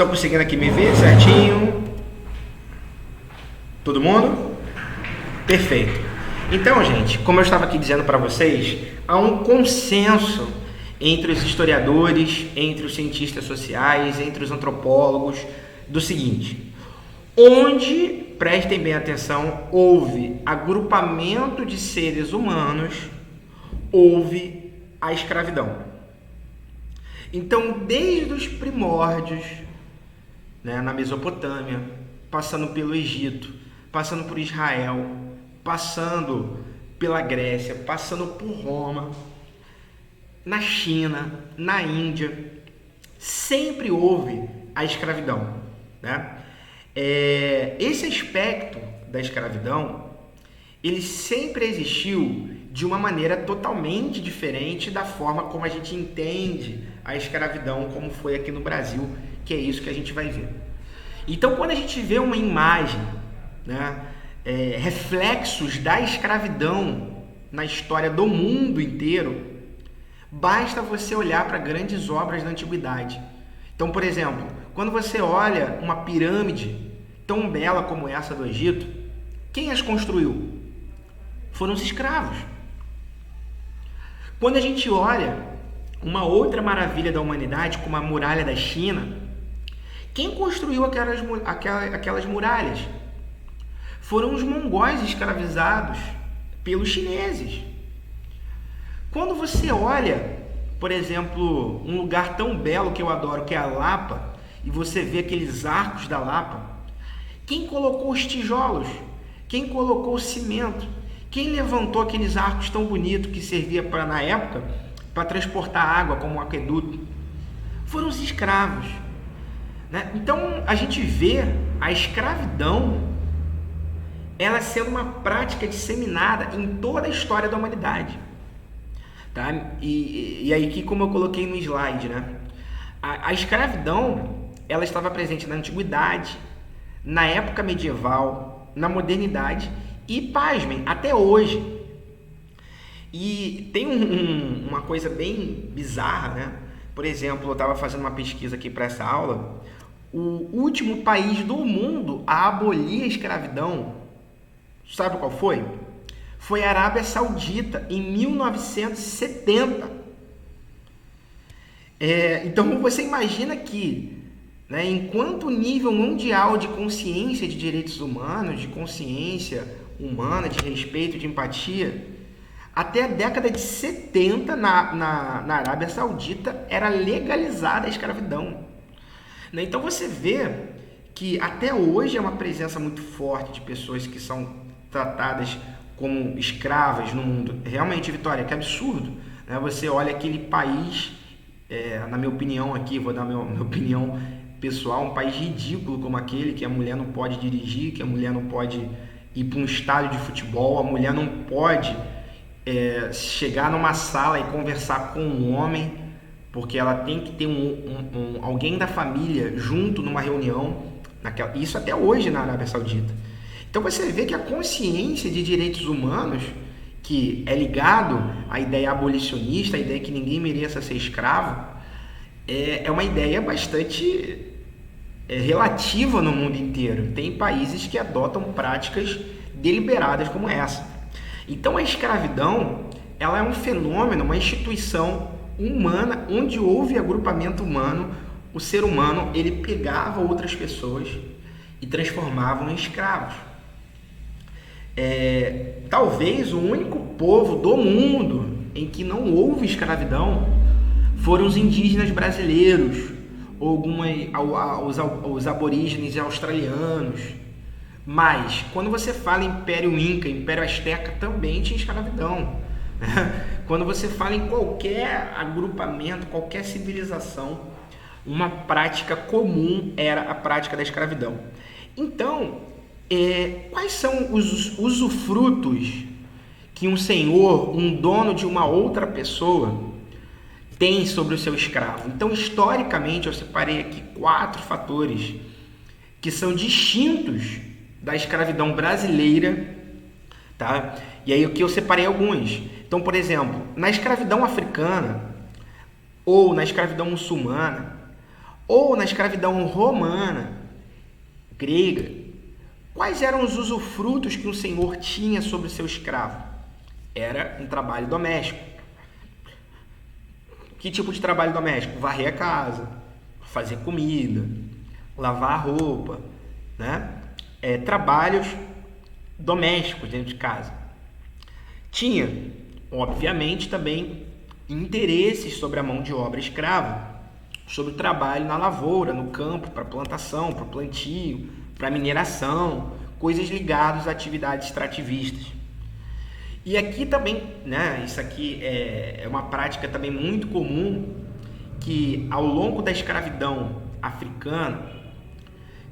Estão conseguindo aqui me ver certinho? Todo mundo? Perfeito. Então, gente, como eu estava aqui dizendo para vocês, há um consenso entre os historiadores, entre os cientistas sociais, entre os antropólogos, do seguinte: onde, prestem bem atenção, houve agrupamento de seres humanos, houve a escravidão. Então, desde os primórdios, na Mesopotâmia, passando pelo Egito, passando por Israel, passando pela Grécia, passando por Roma, na China, na Índia, sempre houve a escravidão, né? Esse aspecto da escravidão, ele sempre existiu de uma maneira totalmente diferente da forma como a gente entende a escravidão, como foi aqui no Brasil, que é isso que a gente vai ver. Então, quando a gente vê uma imagem, reflexos da escravidão na história do mundo inteiro, basta você olhar para grandes obras da antiguidade. Então, por exemplo, quando você olha uma pirâmide tão bela como essa do Egito, quem as construiu? Foram os escravos. Quando a gente olha uma outra maravilha da humanidade, como a muralha da China, quem construiu aquelas muralhas? Foram os mongóis escravizados pelos chineses. Quando você olha, por exemplo, um lugar tão belo que eu adoro, que é a Lapa, e você vê aqueles arcos da Lapa, quem colocou os tijolos? Quem colocou o cimento? Quem levantou aqueles arcos tão bonitos que servia na época para transportar água como um aqueduto? Foram os escravos. Então a gente vê a escravidão ela sendo uma prática disseminada em toda a história da humanidade. Tá? E aí que, como eu coloquei no slide, a escravidão ela estava presente na antiguidade, na época medieval, na modernidade e, pasmem, até hoje. E tem uma coisa bem bizarra, Por exemplo, eu estava fazendo uma pesquisa aqui para essa aula. O último país do mundo a abolir a escravidão, sabe qual foi? Foi a Arábia Saudita, em 1970. Então você imagina que, enquanto o nível mundial de consciência de direitos humanos, de consciência humana, de respeito, de empatia, até a década de 70 na Arábia Saudita era legalizada a escravidão. Então você vê que até hoje é uma presença muito forte de pessoas que são tratadas como escravas no mundo. Realmente, Vitória, que absurdo. Você olha aquele país, na minha opinião aqui, vou dar minha opinião pessoal, um país ridículo como aquele, que a mulher não pode dirigir, que a mulher não pode ir para um estádio de futebol, a mulher não pode chegar numa sala e conversar com um homem, porque ela tem que ter alguém da família junto numa reunião, isso até hoje na Arábia Saudita. Então você vê que a consciência de direitos humanos, que é ligado à ideia abolicionista, a ideia que ninguém mereça ser escravo, é uma ideia bastante relativa no mundo inteiro. Tem países que adotam práticas deliberadas como essa. Então a escravidão ela é um fenômeno, uma instituição humana, onde houve agrupamento humano. O ser humano ele pegava outras pessoas e transformava em escravos. Talvez o único povo do mundo em que não houve escravidão foram os indígenas brasileiros, ou os aborígenes australianos. Mas quando você fala Império Inca, Império Azteca, também tinha escravidão. Quando você fala em qualquer agrupamento, qualquer civilização, uma prática comum era a prática da escravidão. Então, quais são os usufrutos que um senhor, um dono de uma outra pessoa, tem sobre o seu escravo? Então, historicamente, eu separei aqui 4 fatores que são distintos da escravidão brasileira, tá? E aí aqui eu separei alguns. Então, por exemplo, na escravidão africana ou na escravidão muçulmana ou na escravidão romana, grega, quais eram os usufrutos que um senhor tinha sobre o seu escravo? Era um trabalho doméstico. Que tipo de trabalho doméstico? Varrer a casa, fazer comida, lavar a roupa, né? Trabalhos domésticos dentro de casa. Tinha, obviamente, também interesses sobre a mão de obra escrava, sobre o trabalho na lavoura, no campo, para plantação, para plantio, para mineração, coisas ligadas a atividades extrativistas. E aqui também, né, isso aqui é uma prática também muito comum, que ao longo da escravidão africana,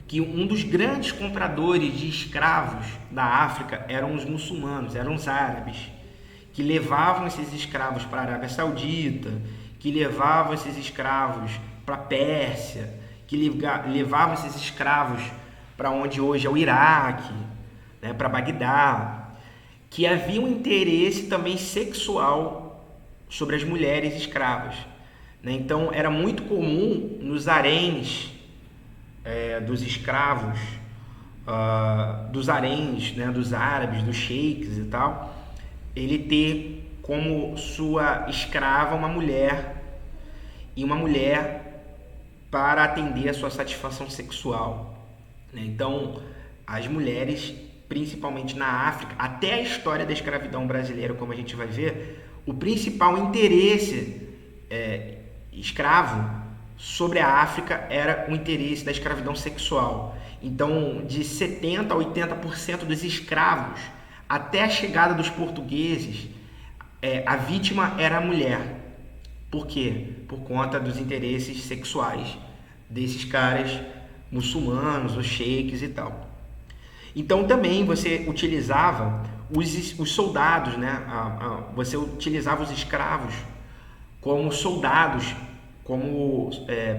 que um dos grandes compradores de escravos da África eram os muçulmanos, eram os árabes, que levavam esses escravos para a Arábia Saudita, que levavam esses escravos para a Pérsia, que levavam esses escravos para onde hoje é o Iraque, né, para Bagdá, que havia um interesse também sexual sobre as mulheres escravas, né? Então era muito comum nos haréns dos escravos, dos haréns, né, dos árabes, dos sheiks e tal, ele ter como sua escrava uma mulher, e uma mulher para atender a sua satisfação sexual, né? Então as mulheres, principalmente na África, até a história da escravidão brasileira, como a gente vai ver, o principal interesse escravo sobre a África era o interesse da escravidão sexual. Então, de 70% a 80% dos escravos, até a chegada dos portugueses, a vítima era a mulher. Por quê? Por conta dos interesses sexuais desses caras muçulmanos, os sheiks e tal. Então também você utilizava os soldados, né? Você utilizava os escravos como soldados, como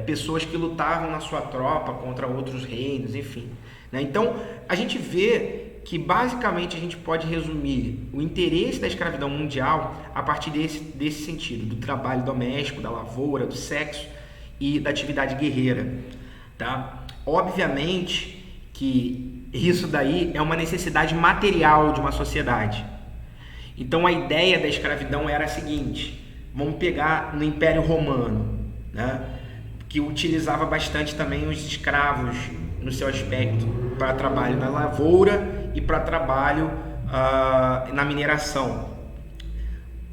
pessoas que lutavam na sua tropa contra outros reinos, enfim, né? Então a gente vê que basicamente a gente pode resumir o interesse da escravidão mundial a partir desse sentido, do trabalho doméstico, da lavoura, do sexo e da atividade guerreira, tá? Obviamente que isso daí é uma necessidade material de uma sociedade. Então a ideia da escravidão era a seguinte: vamos pegar no Império Romano, né, que utilizava bastante também os escravos no seu aspecto para trabalho na lavoura e para trabalho na mineração.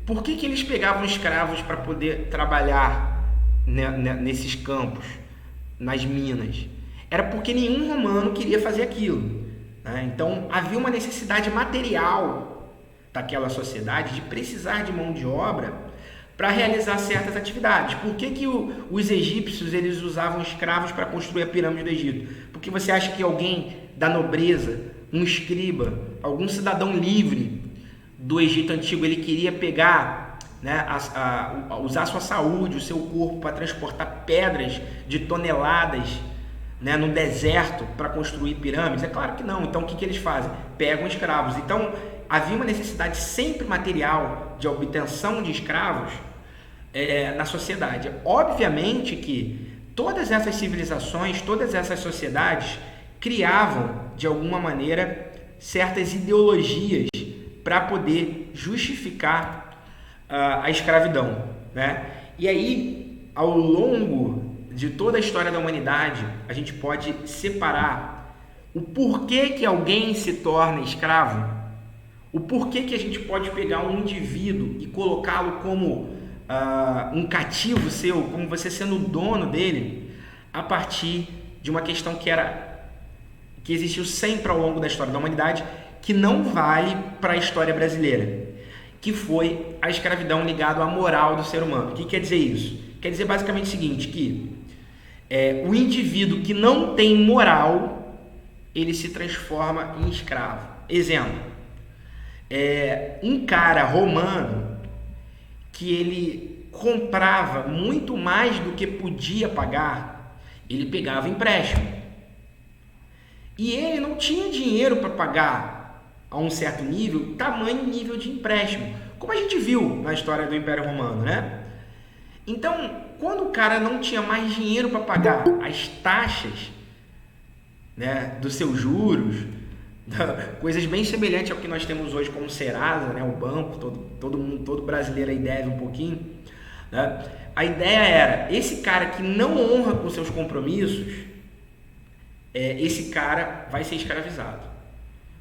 Por que eles pegavam escravos para poder trabalhar nesses campos, nas minas? Era porque nenhum romano queria fazer aquilo, né? Então havia uma necessidade material daquela sociedade de precisar de mão de obra para realizar certas atividades. Por que os egípcios eles usavam escravos para construir a pirâmide do Egito? Porque você acha que alguém da nobreza, um escriba, algum cidadão livre do Egito Antigo, ele queria pegar, né, usar sua saúde, o seu corpo para transportar pedras de toneladas, né, no deserto para construir pirâmides? É claro que não. Então o que eles fazem? Pegam escravos. Então havia uma necessidade sempre material de obtenção de escravos na sociedade. Obviamente que todas essas civilizações, todas essas sociedades criavam de alguma maneira certas ideologias para poder justificar a escravidão, né? E aí, ao longo de toda a história da humanidade, a gente pode separar o porquê que alguém se torna escravo, o porquê que a gente pode pegar um indivíduo e colocá-lo como um cativo seu, como você sendo o dono dele, a partir de uma questão que existiu sempre ao longo da história da humanidade, que não vale para a história brasileira, que foi a escravidão ligada à moral do ser humano. O que quer dizer isso? Quer dizer basicamente o seguinte, que o indivíduo que não tem moral, ele se transforma em escravo. Exemplo, um cara romano que ele comprava muito mais do que podia pagar, ele pegava empréstimo. E ele não tinha dinheiro para pagar a um certo nível, tamanho nível de empréstimo, como a gente viu na história do Império Romano, né? Então, quando o cara não tinha mais dinheiro para pagar as taxas, né, dos seus juros, coisas bem semelhantes ao que nós temos hoje como Serasa, né, o banco, todo brasileiro aí deve um pouquinho, né? A ideia era, esse cara que não honra com seus compromissos, esse cara vai ser escravizado,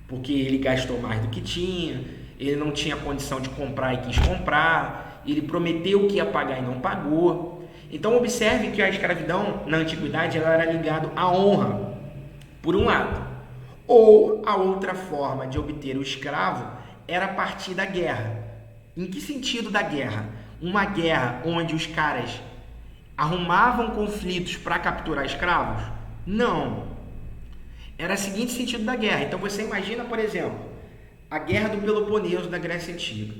porque ele gastou mais do que tinha, ele não tinha condição de comprar e quis comprar, ele prometeu que ia pagar e não pagou. Então observe que a escravidão na antiguidade ela era ligada à honra, por um lado, ou a outra forma de obter o escravo era a partir da guerra. Em que sentido da guerra? Uma guerra onde os caras arrumavam conflitos para capturar escravos? Não. Era o seguinte sentido da guerra. Então você imagina, por exemplo, a guerra do Peloponeso da Grécia Antiga.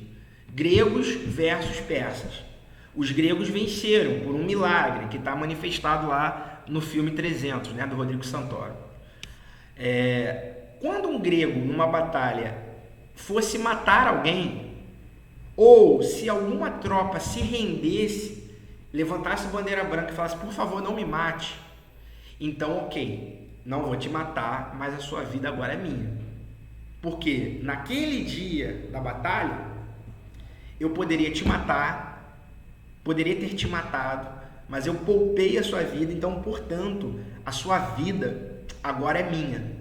Gregos versus persas. Os gregos venceram por um milagre que está manifestado lá no filme 300, né, do Rodrigo Santoro. Quando um grego numa batalha fosse matar alguém, ou se alguma tropa se rendesse, levantasse bandeira branca e falasse, por favor, não me mate, então ok, não vou te matar, mas a sua vida agora é minha. Porque naquele dia da batalha, eu poderia te matar, poderia ter te matado, mas eu poupei a sua vida, então, portanto, a sua vida agora é minha,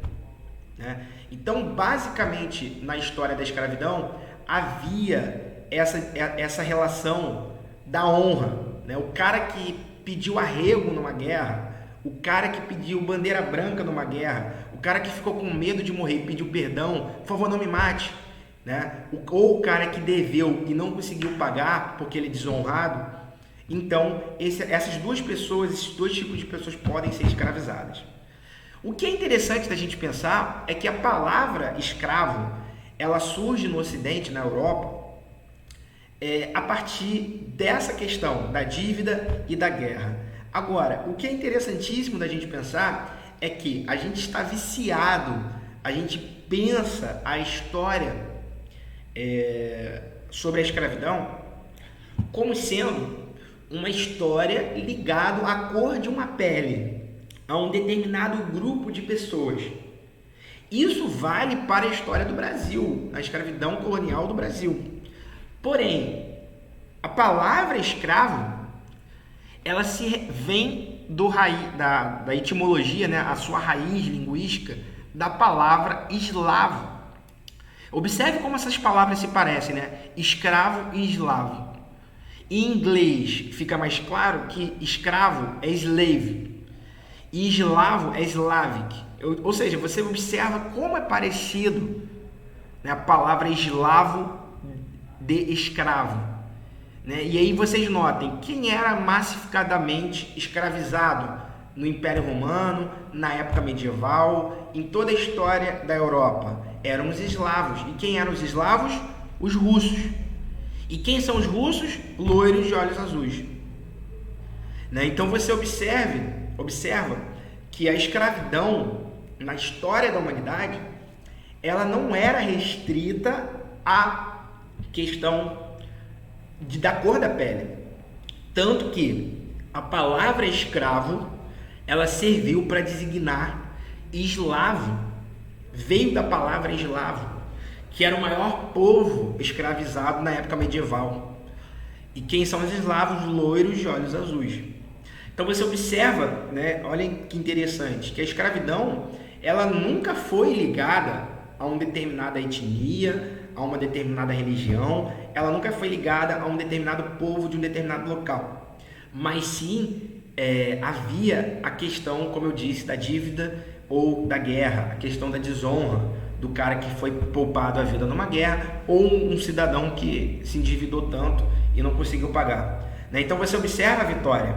né? Então, basicamente, na história da escravidão, havia essa relação da honra, né? O cara que pediu arrego numa guerra, o cara que pediu bandeira branca numa guerra, o cara que ficou com medo de morrer e pediu perdão, por favor, não me mate, né? Ou o cara que deveu e não conseguiu pagar porque ele é desonrado. Então, essas duas pessoas, esses dois tipos de pessoas podem ser escravizadas. O que é interessante da gente pensar é que a palavra escravo, ela surge no Ocidente, na Europa, a partir dessa questão da dívida e da guerra. Agora, o que é interessantíssimo da gente pensar é que a gente está viciado, a gente pensa a história sobre a escravidão como sendo uma história ligada à cor de uma pele, a um determinado grupo de pessoas. Isso vale para a história do Brasil, a escravidão colonial do Brasil. Porém, a palavra escravo, ela vem da etimologia, né, a sua raiz linguística, da palavra eslavo. Observe como essas palavras se parecem, né? Escravo e eslavo. Em inglês fica mais claro que escravo é slave e eslavo é Slavic. Ou seja, você observa como é parecido, né, a palavra eslavo de escravo, né? E aí vocês notem, quem era massificadamente escravizado no Império Romano, na época medieval, em toda a história da Europa? Eram os eslavos. E quem eram os eslavos? Os russos. E quem são os russos? Loiros de olhos azuis, né? Então você observa que a escravidão na história da humanidade ela não era restrita à questão da cor da pele, tanto que a palavra escravo ela serviu para designar eslavo, veio da palavra eslavo, que era o maior povo escravizado na época medieval. E quem são os eslavos? Loiros de olhos azuis. Então você observa, né, olha que interessante, que a escravidão ela nunca foi ligada a uma determinada etnia, a uma determinada religião, ela nunca foi ligada a um determinado povo de um determinado local. Mas sim, havia a questão, como eu disse, da dívida ou da guerra, a questão da desonra do cara que foi poupado a vida numa guerra ou um cidadão que se endividou tanto e não conseguiu pagar, né? Então você observa, Vitória,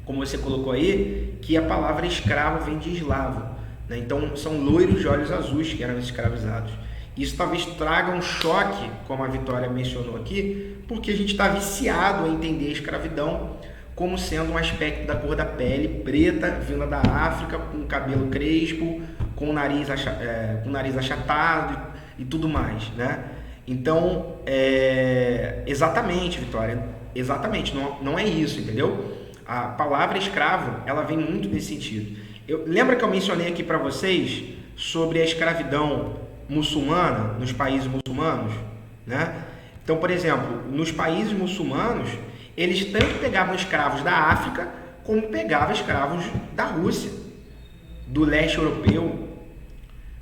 como você colocou aí, que a palavra escravo vem de eslavo, né? Então são loiros de olhos azuis que eram escravizados. Isso talvez traga um choque, como a Vitória mencionou aqui, porque a gente está viciado a entender a escravidão como sendo um aspecto da cor da pele, preta, vinda da África, com cabelo crespo, com o nariz achatado e tudo mais, né? Então, exatamente, Vitória, exatamente, não é isso, entendeu? A palavra escravo, ela vem muito nesse sentido. Lembra que eu mencionei aqui para vocês sobre a escravidão muçulmana nos países muçulmanos, né? Então, por exemplo, nos países muçulmanos, eles tanto pegavam escravos da África, como pegavam escravos da Rússia, do leste europeu,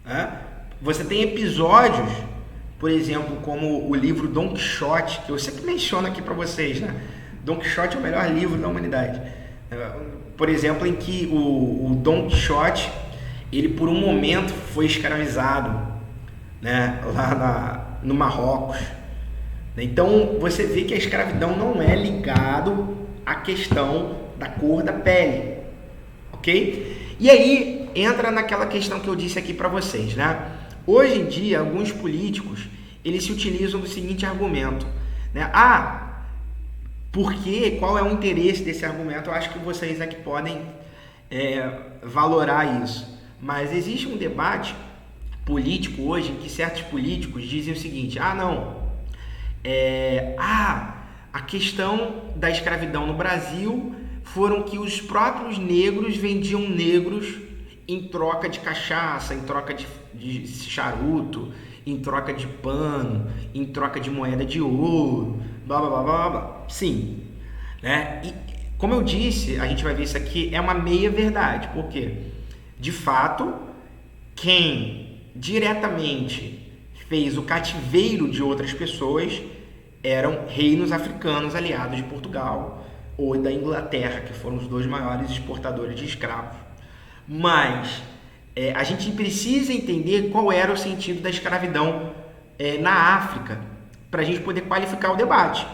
né? Você tem episódios, por exemplo, como o livro Dom Quixote, que eu sempre menciono aqui para vocês, né? Dom Quixote é o melhor livro da humanidade. Por exemplo, em que o Dom Quixote, ele por um momento foi escravizado, né? Lá no Marrocos. Então você vê que a escravidão não é ligado à questão da cor da pele, ok? E aí entra naquela questão que eu disse aqui para vocês, né? Hoje em dia, alguns políticos, eles se utilizam do seguinte argumento, né? Por quê? Qual é o interesse desse argumento? Eu acho que vocês aqui podem valorar isso. Mas existe um debate político hoje em que certos políticos dizem o seguinte, a questão da escravidão no Brasil foram que os próprios negros vendiam negros em troca de cachaça, em troca de charuto, em troca de pano, em troca de moeda de ouro, blá blá blá blá blá. Sim, né? E como eu disse, a gente vai ver isso aqui, é uma meia verdade, porque de fato, quem diretamente fez o cativeiro de outras pessoas eram reinos africanos aliados de Portugal ou da Inglaterra, que foram os dois maiores exportadores de escravos. Mas a gente precisa entender qual era o sentido da escravidão na África para a gente poder qualificar o debate.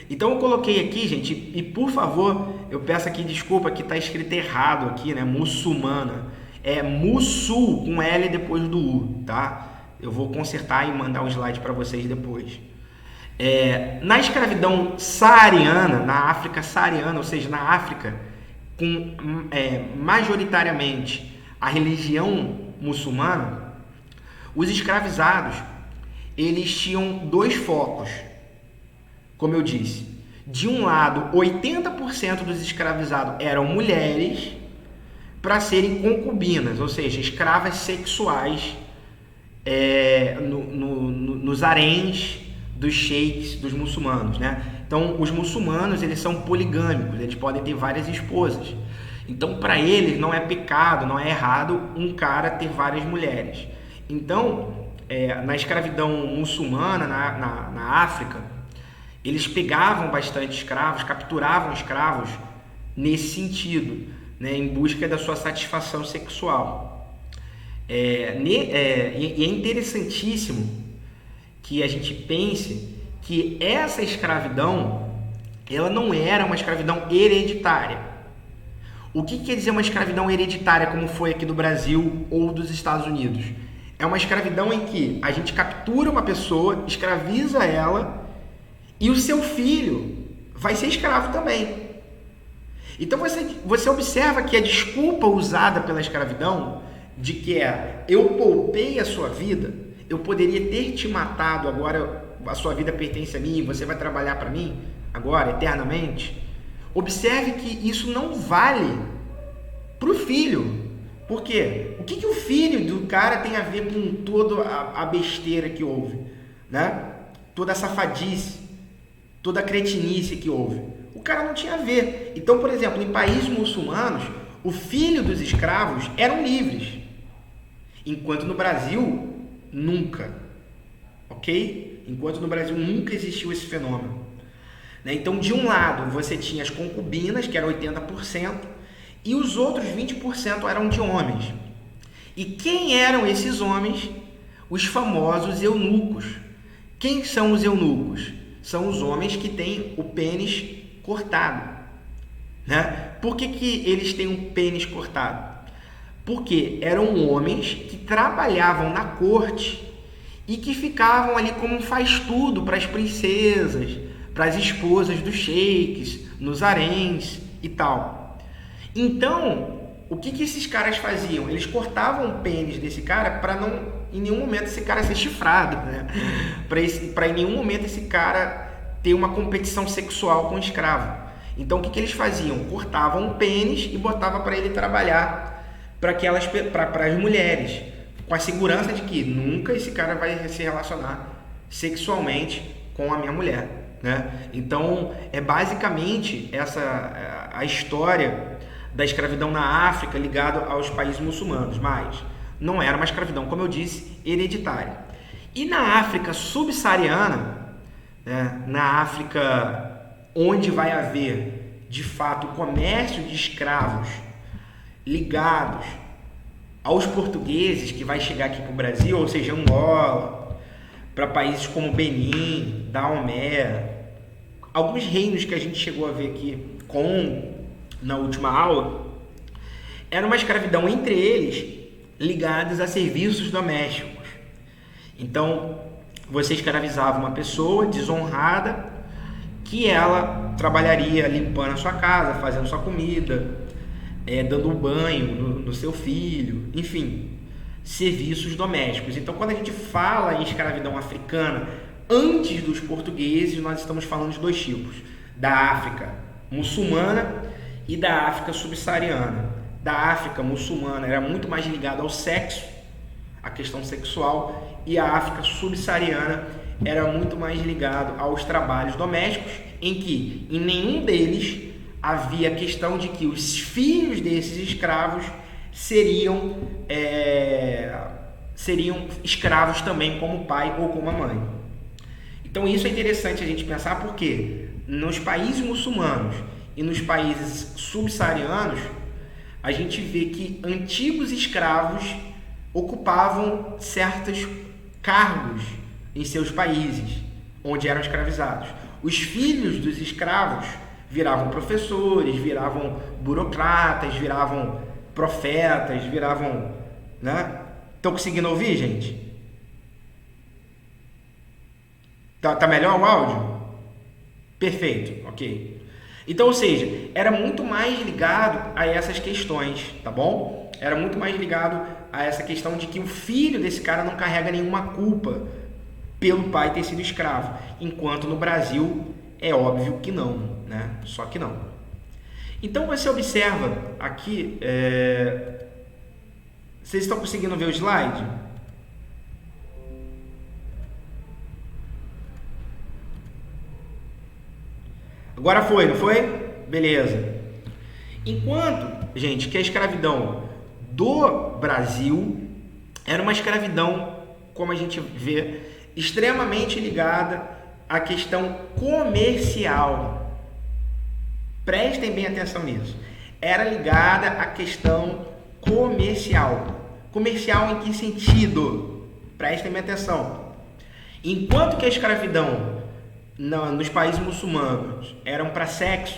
Então eu coloquei aqui, gente, e por favor, eu peço aqui desculpa que está escrito errado aqui, né? Muçulmana. É Mussul com L depois do U, tá? Eu vou consertar e mandar um slide para vocês depois. Na escravidão saariana, na África saariana, ou seja, na África, com majoritariamente a religião muçulmana, os escravizados, eles tinham dois focos, como eu disse. De um lado, 80% dos escravizados eram mulheres para serem concubinas, ou seja, escravas sexuais nos haréns dos sheiks, dos muçulmanos, né? Então, os muçulmanos, eles são poligâmicos, eles podem ter várias esposas. Então, para eles, não é pecado, não é errado um cara ter várias mulheres. Então, na escravidão muçulmana, na África, eles pegavam bastante escravos, capturavam escravos nesse sentido, né, em busca da sua satisfação sexual. E é interessantíssimo que a gente pense que essa escravidão, ela não era uma escravidão hereditária. O que quer dizer uma escravidão hereditária, como foi aqui do Brasil ou dos Estados Unidos? É uma escravidão em que a gente captura uma pessoa, escraviza ela, e o seu filho vai ser escravo também. Então você observa que a desculpa usada pela escravidão, de que eu poupei a sua vida, eu poderia ter te matado, agora a sua vida pertence a mim, você vai trabalhar para mim agora, eternamente. Observe que isso não vale para o filho. Por quê? O que o filho do cara tem a ver com toda a besteira que houve, né? Toda a safadice, toda a cretinice que houve. O cara não tinha a ver. Então, por exemplo, em países muçulmanos, o filho dos escravos eram livres. Enquanto no Brasil, nunca. Ok? Enquanto no Brasil nunca existiu esse fenômeno. Então, de um lado, você tinha as concubinas, que eram 80%, e os outros 20% eram de homens. E quem eram esses homens? Os famosos eunucos. Quem são os eunucos? São os homens que têm o pênis cortado, né? Por que eles têm um pênis cortado? Porque eram homens que trabalhavam na corte e que ficavam ali como um faz-tudo para as princesas, para as esposas dos sheiks, nos haréns e tal. Então, o que esses caras faziam? Eles cortavam o pênis desse cara para não, em nenhum momento, esse cara ser chifrado, né? Para em nenhum momento esse cara ter uma competição sexual com o escravo. Então o que eles faziam? Cortavam o pênis e botavam para ele trabalhar para as mulheres, com a segurança de que nunca esse cara vai se relacionar sexualmente com a minha mulher, né? Então é basicamente essa a história da escravidão na África ligado aos países muçulmanos, mas não era uma escravidão, como eu disse, hereditária. E na África subsaariana, né, na África onde vai haver de fato o comércio de escravos ligados aos portugueses, que vai chegar aqui para o Brasil, ou seja, Angola, para países como Benin, Daomé, alguns reinos que a gente chegou a ver aqui, Congo, na última aula, era uma escravidão entre eles ligados a serviços domésticos. Então, você escravizava uma pessoa desonrada que ela trabalharia limpando a sua casa, fazendo sua comida, dando um banho no seu filho, enfim, serviços domésticos. Então, quando a gente fala em escravidão africana antes dos portugueses, nós estamos falando de dois tipos: da África muçulmana e da África subsaariana. Da África muçulmana era muito mais ligada ao sexo, à questão sexual, e a África subsaariana era muito mais ligado aos trabalhos domésticos, em que em nenhum deles havia a questão de que os filhos desses escravos seriam escravos também como o pai ou como a mãe. Então isso é interessante a gente pensar, porque nos países muçulmanos e nos países subsaarianos a gente vê que antigos escravos ocupavam certos cargos em seus países onde eram escravizados. Os filhos dos escravos viravam professores, viravam burocratas, viravam profetas, viravam, né? Estão conseguindo ouvir, gente? Tá melhor o áudio? Perfeito, ok. Então, ou seja, era muito mais ligado a essas questões, tá bom? Era muito mais ligado a essa questão de que o filho desse cara não carrega nenhuma culpa pelo pai ter sido escravo, enquanto no Brasil é óbvio que não, né? Só que não. Então você observa aqui, vocês estão conseguindo ver o slide? Agora foi, não foi? Beleza. Enquanto, gente, que a escravidão do Brasil era uma escravidão, como a gente vê, extremamente ligada à questão comercial. Prestem bem atenção nisso. Era ligada à questão comercial. Comercial em que sentido? Prestem bem atenção. Enquanto que a escravidão nos países muçulmanos eram para sexo,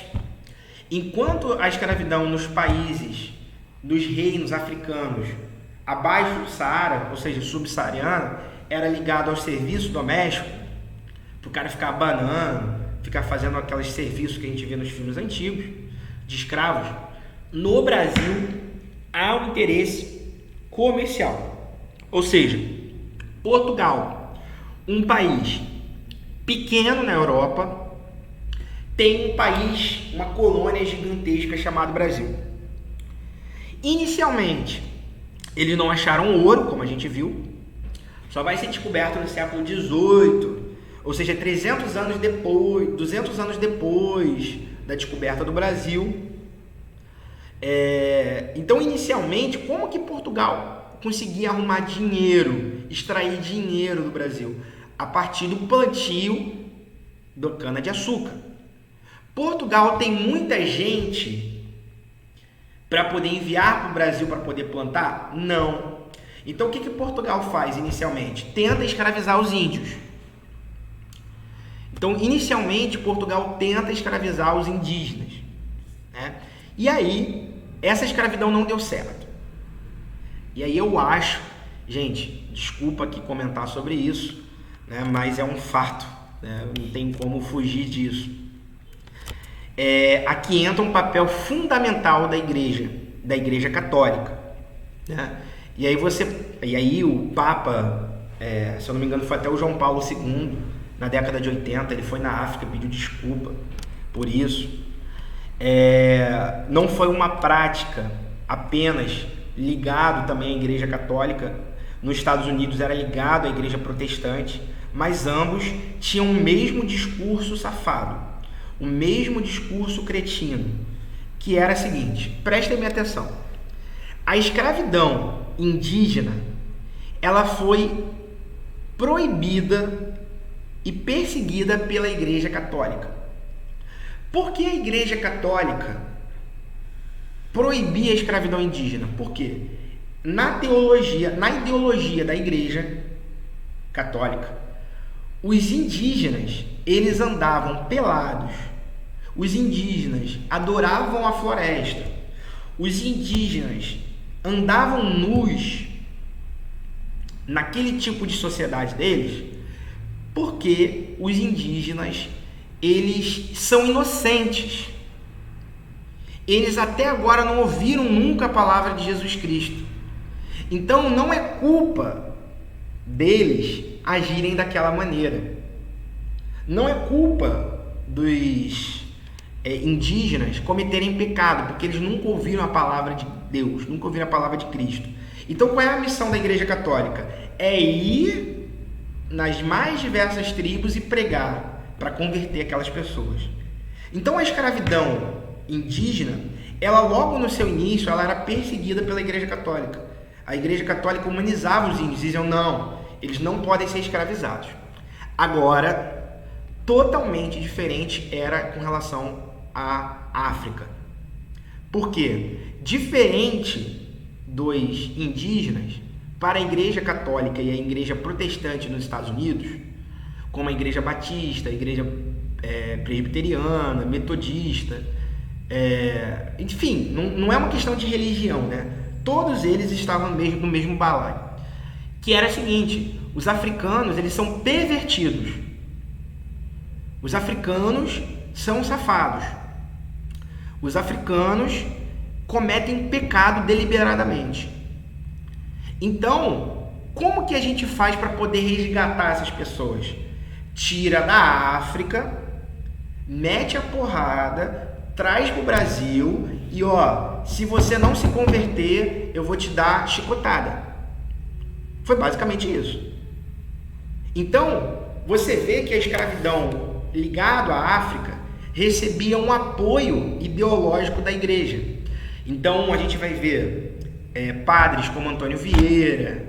enquanto a escravidão nos países dos reinos africanos abaixo do Saara, ou seja, subsaariano, era ligado aos serviços domésticos, para o cara ficar banando, ficar fazendo aqueles serviços que a gente vê nos filmes antigos, de escravos. No Brasil, há um interesse comercial. Ou seja, Portugal, um país pequeno na Europa, tem um país, uma colônia gigantesca chamada Brasil. Inicialmente, eles não acharam ouro, como a gente viu, só vai ser descoberto no século XVIII, ou seja, 300 anos depois, 200 anos depois da descoberta do Brasil. Então, inicialmente, como que Portugal conseguia arrumar dinheiro, extrair dinheiro do Brasil? A partir do plantio do cana-de-açúcar. Portugal tem muita gente para poder enviar para o Brasil para poder plantar? Não. Então, o que Portugal faz inicialmente? Tenta escravizar os índios. Então, inicialmente, Portugal tenta escravizar os indígenas, né? E aí, essa escravidão não deu certo. E aí eu acho, gente, desculpa aqui comentar sobre isso, né, mas é um fato, né, não tem como fugir disso. Aqui entra um papel fundamental da Igreja Católica, né? E aí o Papa, se eu não me engano, foi até o João Paulo II, na década de 80, ele foi na África, pediu desculpa por isso. Não foi uma prática apenas ligado também à Igreja Católica. Nos Estados Unidos era ligado à Igreja Protestante, mas ambos tinham o mesmo discurso safado, o mesmo discurso cretino, que era o seguinte, prestem atenção, a escravidão indígena, ela foi proibida e perseguida pela Igreja Católica. Por que a Igreja Católica proibia a escravidão indígena? Por quê? Na ideologia da Igreja Católica, os indígenas, eles andavam pelados. Os indígenas adoravam a floresta. Os indígenas andavam nus naquele tipo de sociedade deles, porque os indígenas, eles são inocentes. Eles até agora não ouviram nunca a palavra de Jesus Cristo. Então não é culpa deles agirem daquela maneira. Não é culpa dos indígenas cometerem pecado, porque eles nunca ouviram a palavra de Deus, nunca ouviram a palavra de Cristo. Então qual é a missão da Igreja Católica? É ir nas mais diversas tribos e pregar para converter aquelas pessoas. Então a escravidão indígena, ela logo no seu início, ela era perseguida pela Igreja Católica. A Igreja Católica humanizava os índios, diziam não, eles não podem ser escravizados. Agora, totalmente diferente era com relação à África. Por quê? Diferente dos indígenas, para a Igreja Católica e a Igreja Protestante nos Estados Unidos, como a Igreja Batista, a Igreja Presbiteriana, Metodista, enfim, não é uma questão de religião, né? Todos eles estavam no mesmo balaio, que era o seguinte: os africanos, eles são pervertidos, os africanos são safados, os africanos cometem pecado deliberadamente. Então, como que a gente faz para poder resgatar essas pessoas? Tira da África, mete a porrada, traz para o Brasil e se você não se converter, eu vou te dar chicotada. Foi basicamente isso. Então, você vê que a escravidão ligada à África recebia um apoio ideológico da igreja. Então, a gente vai ver padres como Antônio Vieira,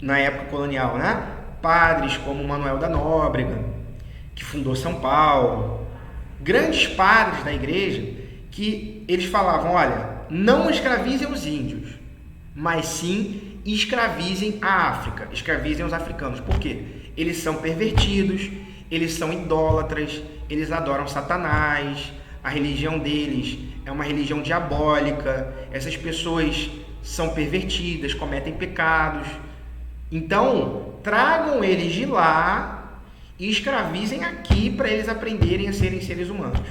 na época colonial, né? Padres como Manuel da Nóbrega, que fundou São Paulo, grandes padres da igreja, que eles falavam, olha, não escravizem os índios, mas sim escravizem a África, escravizem os africanos. Por quê? Eles são pervertidos, eles são idólatras, eles adoram Satanás, a religião deles é uma religião diabólica, essas pessoas são pervertidas, cometem pecados. Então, tragam eles de lá e escravizem aqui para eles aprenderem a serem seres humanos.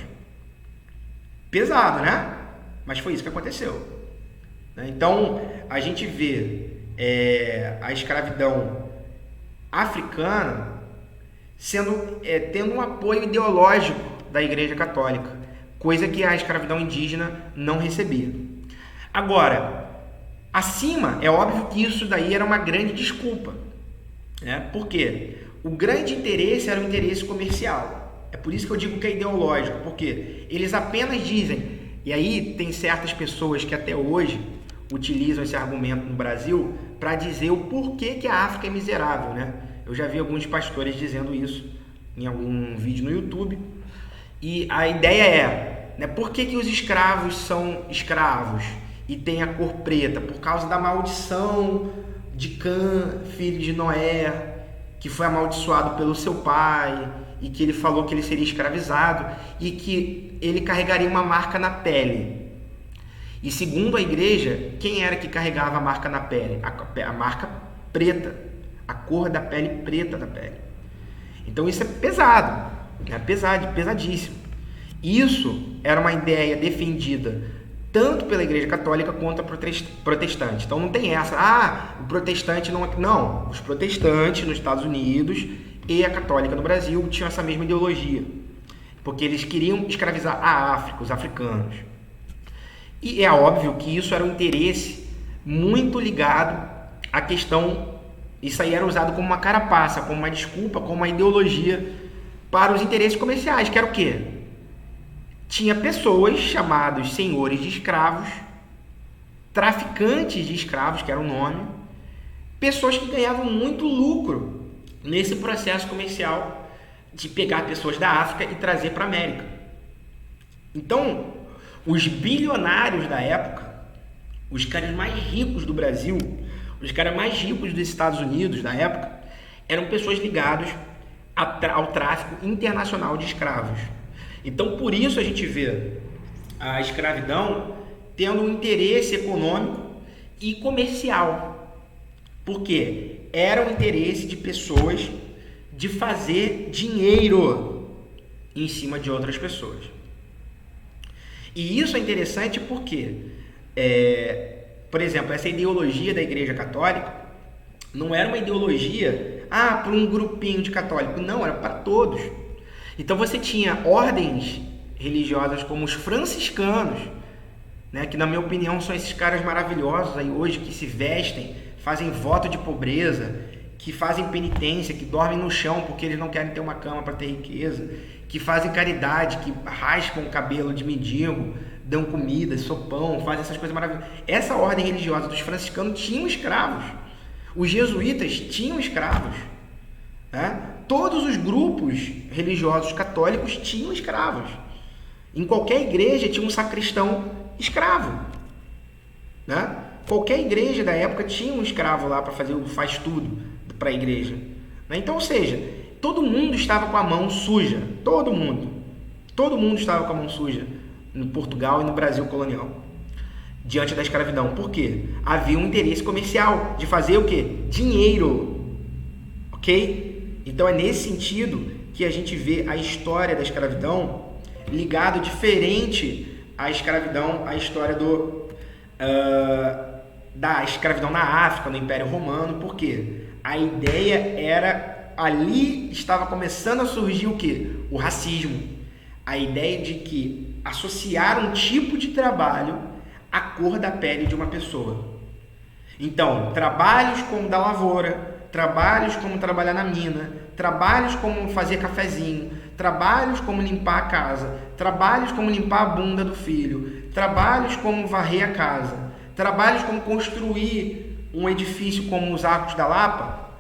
Pesado, né? Mas foi isso que aconteceu. Então, a gente vê a escravidão africana tendo um apoio ideológico da Igreja Católica, coisa que a escravidão indígena não recebia. Agora, acima, é óbvio que isso daí era uma grande desculpa, né? Por quê? O grande interesse era o interesse comercial. É por isso que eu digo que é ideológico, porque eles apenas dizem, e aí tem certas pessoas que até hoje utilizam esse argumento no Brasil para dizer o porquê que a África é miserável, né? Eu já vi alguns pastores dizendo isso em algum vídeo no YouTube. E a ideia é, né, por que os escravos são escravos e têm a cor preta? Por causa da maldição de Cã, filho de Noé, que foi amaldiçoado pelo seu pai e que ele falou que ele seria escravizado e que ele carregaria uma marca na pele. E segundo a igreja, quem era que carregava a marca na pele? A marca preta, a cor da pele preta da pele. Então isso é pesado, é pesadíssimo. Isso era uma ideia defendida tanto pela Igreja Católica quanto a protestante. Então não tem essa, o protestante não... Não, os protestantes nos Estados Unidos e a católica no Brasil tinham essa mesma ideologia, porque eles queriam escravizar a África, os africanos. E é óbvio que isso era um interesse muito ligado à questão, isso aí era usado como uma carapaça, como uma desculpa, como uma ideologia para os interesses comerciais, que era o quê? Tinha pessoas chamadas senhores de escravos, traficantes de escravos, que era o nome, pessoas que ganhavam muito lucro nesse processo comercial de pegar pessoas da África e trazer para a América. Então, os bilionários da época, os caras mais ricos do Brasil, os caras mais ricos dos Estados Unidos da época, eram pessoas ligadas ao tráfico internacional de escravos. Então, por isso a gente vê a escravidão tendo um interesse econômico e comercial. Por quê? Era o interesse de pessoas de fazer dinheiro em cima de outras pessoas. E isso é interessante porque, por exemplo, essa ideologia da Igreja Católica não era uma ideologia para um grupinho de católicos, não, era para todos. Então você tinha ordens religiosas como os franciscanos, né, que na minha opinião são esses caras maravilhosos aí hoje que se vestem, fazem voto de pobreza, que fazem penitência, que dormem no chão porque eles não querem ter uma cama para ter riqueza, que fazem caridade, que raspam o cabelo de mendigo, dão comida, sopão, fazem essas coisas maravilhosas. Essa ordem religiosa dos franciscanos tinham escravos. Os jesuítas tinham escravos, né? Todos os grupos religiosos católicos tinham escravos. Em qualquer igreja tinha um sacristão escravo, né? Qualquer igreja da época tinha um escravo lá para fazer o faz tudo para a igreja, né? Então, ou seja, todo mundo estava com a mão suja, todo mundo estava com a mão suja no Portugal e no Brasil colonial, diante da escravidão. Por quê? Havia um interesse comercial de fazer o quê? Dinheiro, ok? Então é nesse sentido que a gente vê a história da escravidão ligado diferente à escravidão, à história da escravidão na África, no Império Romano. Por quê? A ideia era, ali estava começando a surgir o quê? O racismo. A ideia de que associar um tipo de trabalho à cor da pele de uma pessoa. Então, trabalhos como da lavoura, trabalhos como trabalhar na mina, trabalhos como fazer cafezinho, trabalhos como limpar a casa, trabalhos como limpar a bunda do filho, trabalhos como varrer a casa, trabalhos como construir um edifício como os Arcos da Lapa,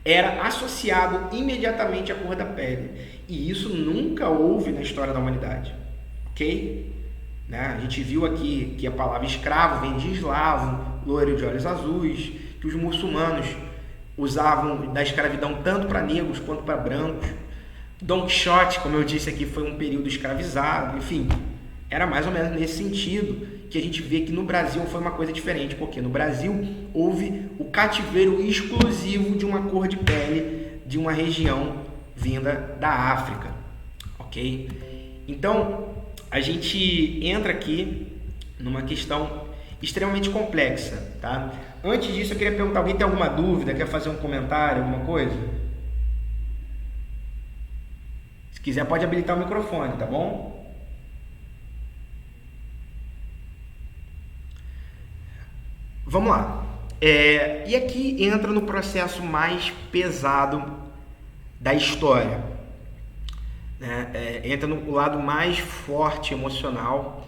era associado imediatamente à cor da pele. E isso nunca houve na história da humanidade, ok? Né? A gente viu aqui que a palavra escravo vem de eslavo, loiro de olhos azuis, que os muçulmanos usavam da escravidão tanto para negros quanto para brancos. Don Quixote, como eu disse aqui, foi um período escravizado, enfim, era mais ou menos nesse sentido que a gente vê que no Brasil foi uma coisa diferente, porque no Brasil houve o cativeiro exclusivo de uma cor de pele de uma região vinda da África, ok? Então, a gente entra aqui numa questão extremamente complexa, tá? Antes disso, eu queria perguntar, alguém tem alguma dúvida, quer fazer um comentário, alguma coisa? Se quiser, pode habilitar o microfone, tá bom? Vamos lá. E aqui entra no processo mais pesado da história, né? Entra no lado mais forte emocional,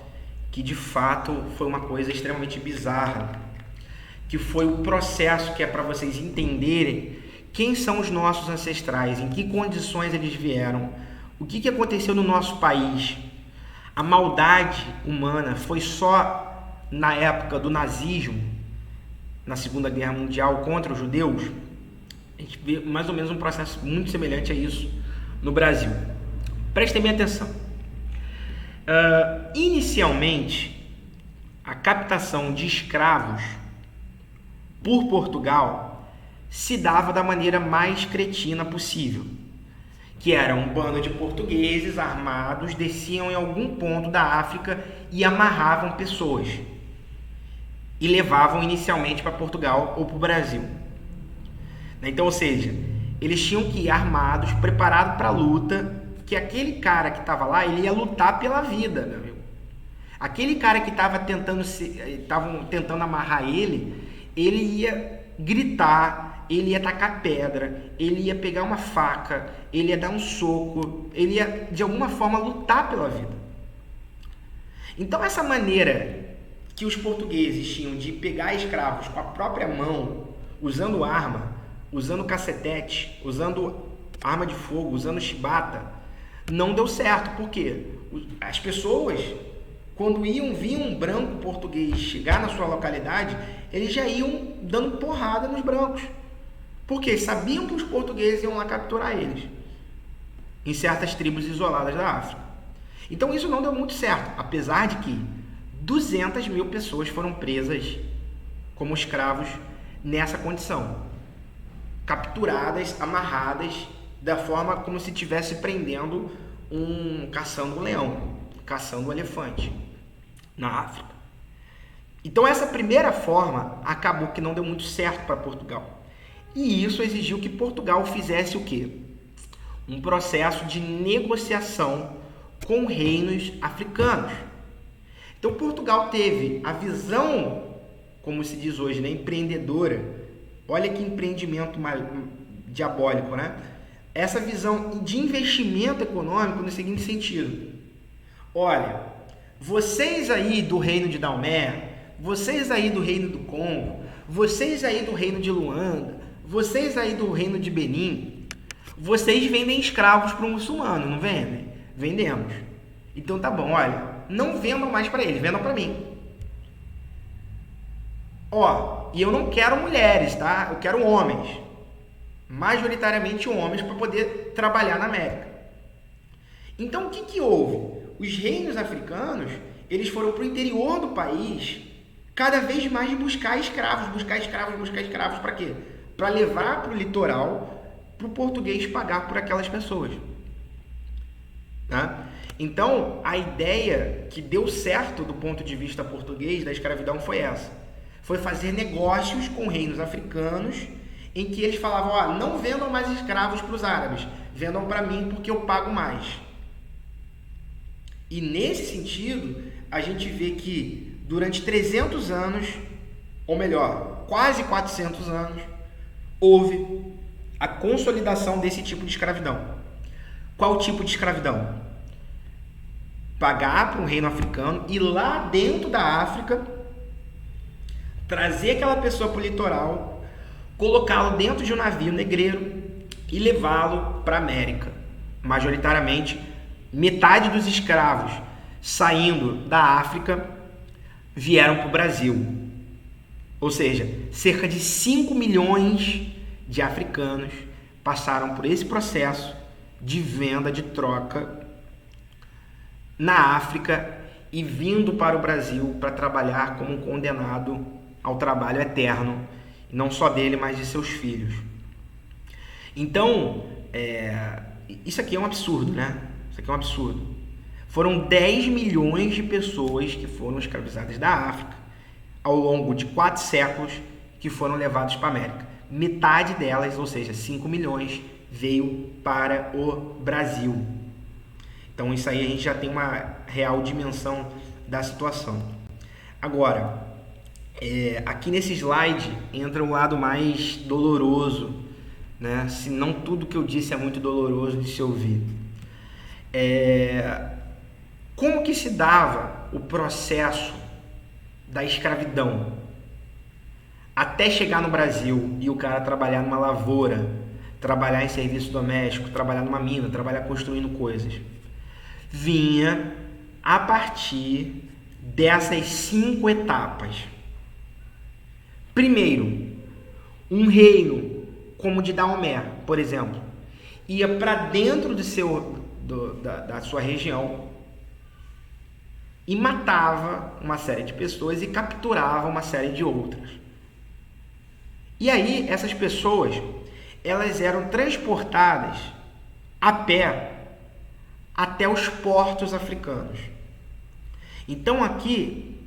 que de fato foi uma coisa extremamente bizarra, que foi o processo que é para vocês entenderem quem são os nossos ancestrais, em que condições eles vieram, o que aconteceu no nosso país. A maldade humana foi só na época do nazismo, na Segunda Guerra Mundial, contra os judeus. A gente vê mais ou menos um processo muito semelhante a isso no Brasil. Prestem bem atenção. Inicialmente, a captação de escravos por Portugal se dava da maneira mais cretina possível, que era um bando de portugueses armados desciam em algum ponto da África e amarravam pessoas e levavam inicialmente para Portugal ou para o Brasil. Então, ou seja, eles tinham que ir armados, preparados para a luta, que aquele cara que estava lá, ele ia lutar pela vida, meu amigo. Aquele cara que estavam tentando amarrar ele ia gritar, ele ia tacar pedra, ele ia pegar uma faca, ele ia dar um soco, ele ia de alguma forma lutar pela vida. Então essa maneira que os portugueses tinham de pegar escravos com a própria mão, usando arma, usando cacetete, usando arma de fogo, usando chibata, não deu certo. Por quê? As pessoas, quando viam um branco português chegar na sua localidade, eles já iam dando porrada nos brancos. Porque sabiam que os portugueses iam lá capturar eles, em certas tribos isoladas da África. Então isso não deu muito certo, apesar de que 200 mil pessoas foram presas como escravos nessa condição. Capturadas, amarradas, da forma como se estivesse prendendo caçando um leão, caçando um elefante na África. Então essa primeira forma acabou que não deu muito certo para Portugal. E isso exigiu que Portugal fizesse o quê? Um processo de negociação com reinos africanos. Então Portugal teve a visão, como se diz hoje, né, empreendedora. Olha que empreendimento diabólico, né? Essa visão de investimento econômico no seguinte sentido: olha, vocês aí do reino de Daomé, vocês aí do reino do Congo, vocês aí do reino de Luanda, vocês aí do reino de Benin, vocês vendem escravos para o muçulmano, não vendem? Vendemos. Então tá bom, olha, não vendam mais para eles, vendam para mim. Ó, e eu não quero mulheres, tá? Eu quero homens. Majoritariamente homens para poder trabalhar na América. Então o que houve? Os reinos africanos, eles foram para o interior do país cada vez mais buscar escravos para quê? Para levar para o litoral, para o português pagar por aquelas pessoas. Tá? Então a ideia que deu certo do ponto de vista português da escravidão foi essa. Foi fazer negócios com reinos africanos em que eles falavam, ó, não vendam mais escravos para os árabes, vendam para mim porque eu pago mais. E nesse sentido, a gente vê que durante 300 anos, ou melhor, quase 400 anos, houve a consolidação desse tipo de escravidão. Qual tipo de escravidão? Pagar para um reino africano e lá dentro da África trazer aquela pessoa para o litoral, colocá-lo dentro de um navio negreiro e levá-lo para a América. Majoritariamente, metade dos escravos saindo da África vieram para o Brasil. Ou seja, cerca de 5 milhões de africanos passaram por esse processo de venda, de troca na África e vindo para o Brasil para trabalhar como um condenado ao trabalho eterno, não só dele, mas de seus filhos. Então, isso aqui é um absurdo, né? Isso aqui é um absurdo. Foram 10 milhões de pessoas que foram escravizadas da África ao longo de 4 séculos que foram levados para a América. Metade delas, ou seja, 5 milhões, veio para o Brasil. Então isso aí a gente já tem uma real dimensão da situação. Agora, aqui nesse slide entra o lado mais doloroso, né? Se não tudo que eu disse é muito doloroso de se ouvir. Como que se dava o processo da escravidão até chegar no Brasil e o cara trabalhar numa lavoura, trabalhar em serviço doméstico, trabalhar numa mina, trabalhar construindo coisas? Vinha a partir dessas 5 etapas. Primeiro, um reino como o de Daomé, por exemplo, ia para dentro da sua região e matava uma série de pessoas e capturava uma série de outras. E aí essas pessoas, elas eram transportadas a pé até os portos africanos. Então aqui,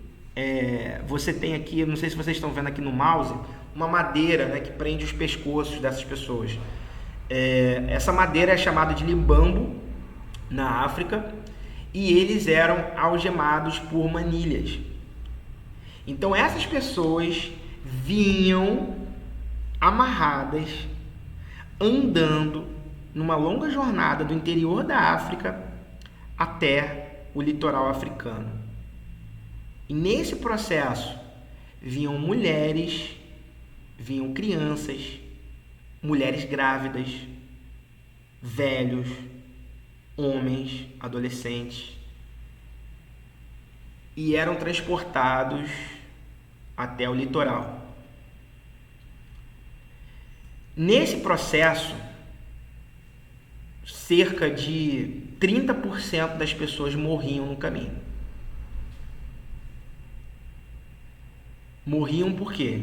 você tem aqui, não sei se vocês estão vendo aqui no mouse, uma madeira, né, que prende os pescoços dessas pessoas. Essa madeira é chamada de limbambo na África, e eles eram algemados por manilhas. Então essas pessoas vinham amarradas, andando numa longa jornada do interior da África até o litoral africano. E nesse processo vinham mulheres, vinham crianças, mulheres grávidas, velhos, homens, adolescentes, e eram transportados até o litoral. Nesse processo, cerca de 30% das pessoas morriam no caminho. Morriam por quê?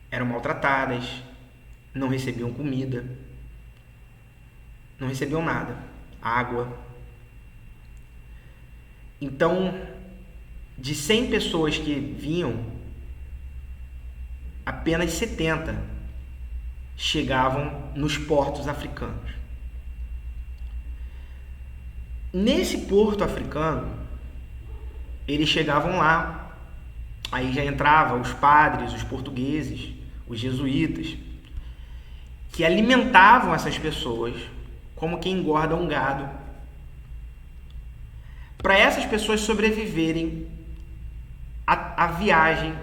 Eram maltratadas, não recebiam comida, não recebiam nada, água. Então, de 100 pessoas que vinham, apenas 70 chegavam nos portos africanos. Nesse porto africano, eles chegavam lá, aí já entravam os padres, os portugueses, os jesuítas, que alimentavam essas pessoas como quem engorda um gado, para essas pessoas sobreviverem à viagem,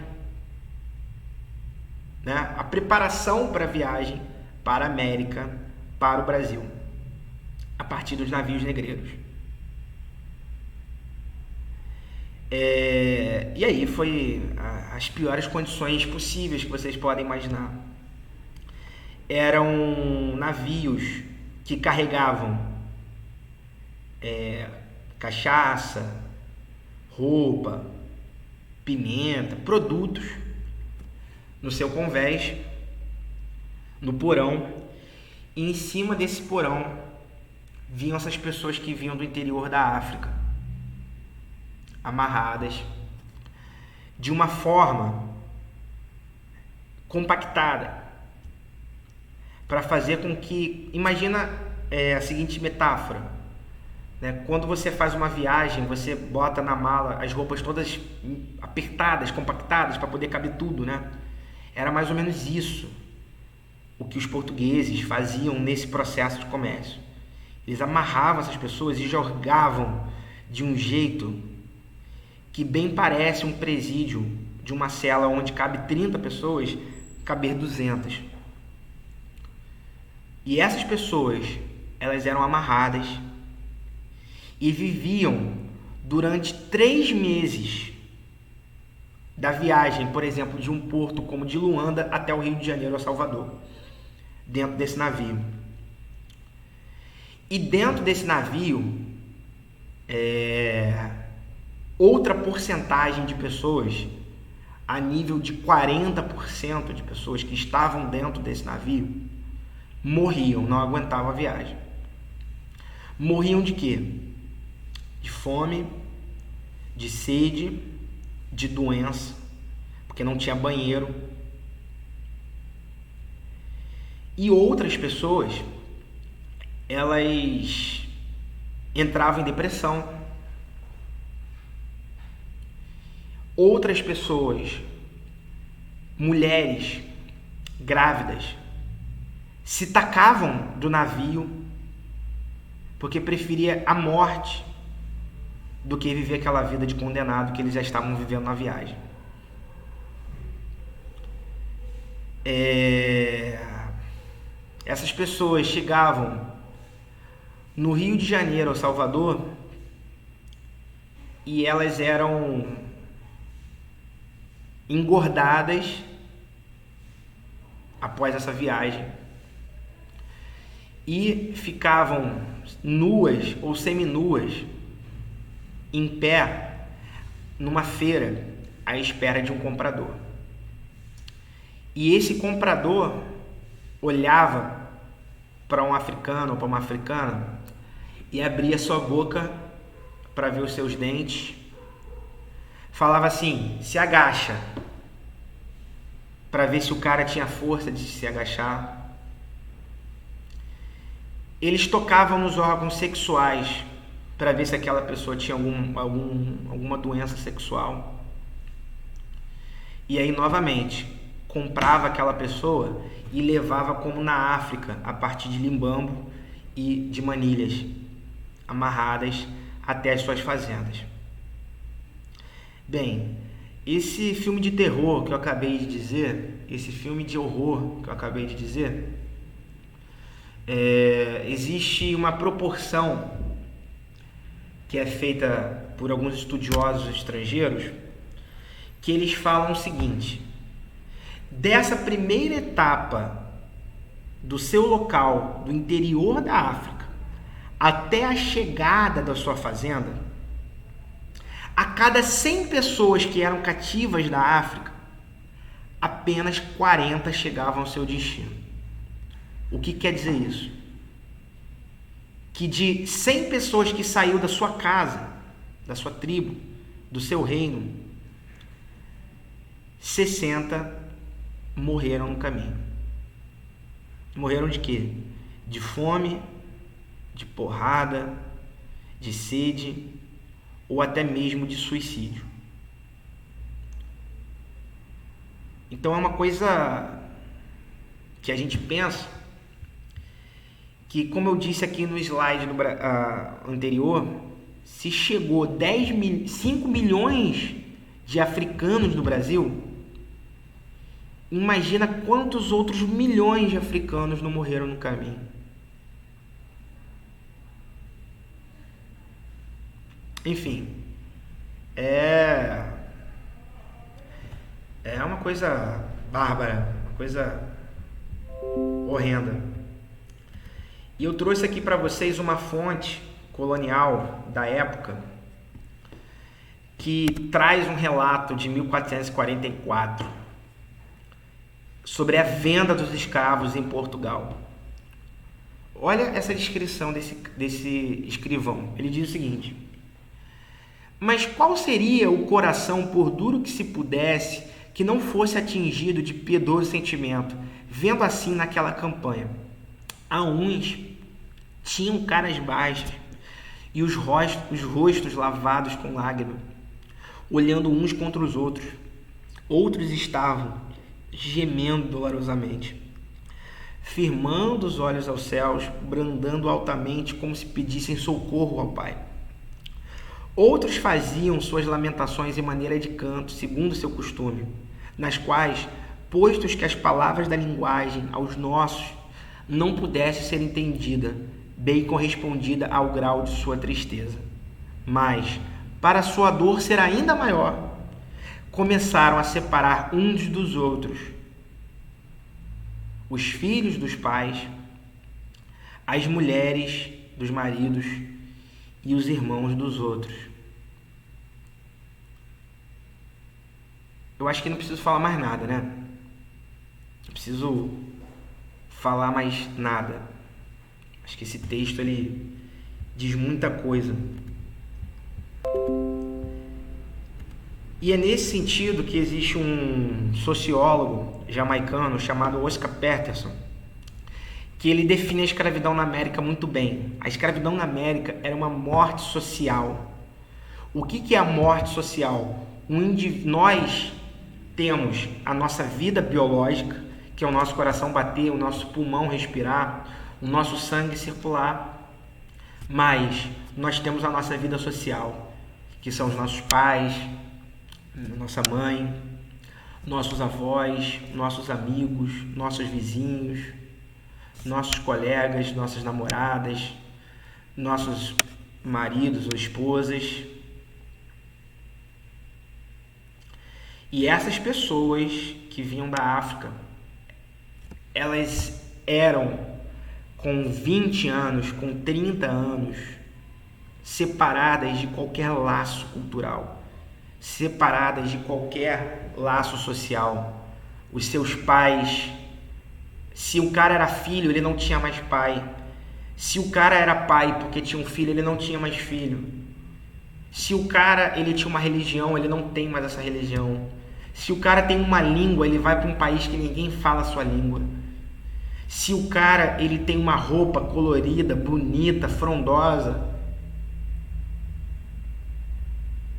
né? A preparação para a viagem para a América, para o Brasil, a partir dos navios negreiros. E aí foi as piores condições possíveis que vocês podem imaginar. Eram navios que carregavam cachaça, roupa, pimenta, produtos no seu convés, no porão, e em cima desse porão vinham essas pessoas que vinham do interior da África, amarradas de uma forma compactada, para fazer com que, imagina a seguinte metáfora, né? Quando você faz uma viagem, você bota na mala as roupas todas apertadas, compactadas, para poder caber tudo, né? Era mais ou menos isso o que os portugueses faziam nesse processo de comércio. Eles amarravam essas pessoas e jogavam de um jeito que bem parece um presídio de uma cela onde cabe 30 pessoas, caber 200. E essas pessoas, elas eram amarradas e viviam durante 3 meses da viagem, por exemplo, de um porto como de Luanda até o Rio de Janeiro, a Salvador, dentro desse navio. E dentro desse navio, outra porcentagem de pessoas, a nível de 40% de pessoas que estavam dentro desse navio, morriam, não aguentavam a viagem. Morriam de quê? De fome, de sede, de doença, porque não tinha banheiro. E outras pessoas, elas entravam em depressão. Outras pessoas, mulheres grávidas, se tacavam do navio porque preferia a morte do que viver aquela vida de condenado que eles já estavam vivendo na viagem. Essas pessoas chegavam no Rio de Janeiro, Salvador, e elas eram engordadas após essa viagem e ficavam nuas ou seminuas em pé numa feira à espera de um comprador. E esse comprador olhava para um africano ou para uma africana e abria sua boca para ver os seus dentes, falava assim: se agacha, para ver se o cara tinha força de se agachar. Eles tocavam nos órgãos sexuais para ver se aquela pessoa tinha alguma doença sexual. E aí, novamente, comprava aquela pessoa e levava como na África, a partir de Limbambo e de manilhas amarradas até as suas fazendas. Bem, esse filme de terror que eu acabei de dizer, esse filme de horror que eu acabei de dizer, existe uma proporção que é feita por alguns estudiosos estrangeiros, que eles falam o seguinte: dessa primeira etapa do seu local, do interior da África, até a chegada da sua fazenda, a cada 100 pessoas que eram cativas da África, apenas 40 chegavam ao seu destino. O que quer dizer isso? Que de 100 pessoas que saiu da sua casa, da sua tribo, do seu reino, 60 morreram no caminho. Morreram de quê? De fome, de porrada, de sede ou até mesmo de suicídio. Então é uma coisa que a gente pensa que, como eu disse aqui no slide anterior, se chegou 5 milhões de africanos no Brasil, imagina quantos outros milhões de africanos não morreram no caminho. Enfim, é uma coisa bárbara, uma coisa horrenda. E eu trouxe aqui para vocês uma fonte colonial da época que traz um relato de 1444 sobre a venda dos escravos em Portugal. Olha essa descrição desse escrivão. Ele diz o seguinte: mas qual seria o coração, por duro que se pudesse, que não fosse atingido de piedoso sentimento, vendo assim naquela campanha? A uns tinham caras baixas e os rostos lavados com lágrimas, olhando uns contra os outros. Outros estavam gemendo dolorosamente, firmando os olhos aos céus, brandando altamente como se pedissem socorro ao Pai. Outros faziam suas lamentações em maneira de canto, segundo seu costume, nas quais, postos que as palavras da linguagem aos nossos não pudesse ser entendida, bem correspondida ao grau de sua tristeza. Mas, para sua dor ser ainda maior, começaram a separar uns dos outros os filhos dos pais, as mulheres dos maridos e os irmãos dos outros. Eu acho que não preciso falar mais nada, né? Não preciso falar mais nada. Acho que esse texto ele diz muita coisa. E é nesse sentido que existe um sociólogo jamaicano chamado Oscar Peterson, que ele define a escravidão na América muito bem. A escravidão na América era uma morte social. O que é a morte social? Nós temos a nossa vida biológica, que é o nosso coração bater, o nosso pulmão respirar, o nosso sangue circular, mas nós temos a nossa vida social, que são os nossos pais, nossa mãe, nossos avós, nossos amigos, nossos vizinhos, nossos colegas, nossas namoradas, nossos maridos ou esposas. E essas pessoas que vinham da África, elas eram com 20 anos, com 30 anos, separadas de qualquer laço cultural, separadas de qualquer laço social. Os seus pais, se o cara era filho, ele não tinha mais pai. Se o cara era pai porque tinha um filho, ele não tinha mais filho. Se o cara ele tinha uma religião, ele não tem mais essa religião. Se o cara tem uma língua, ele vai para um país que ninguém fala a sua língua. se o cara ele tem uma roupa colorida, bonita, frondosa,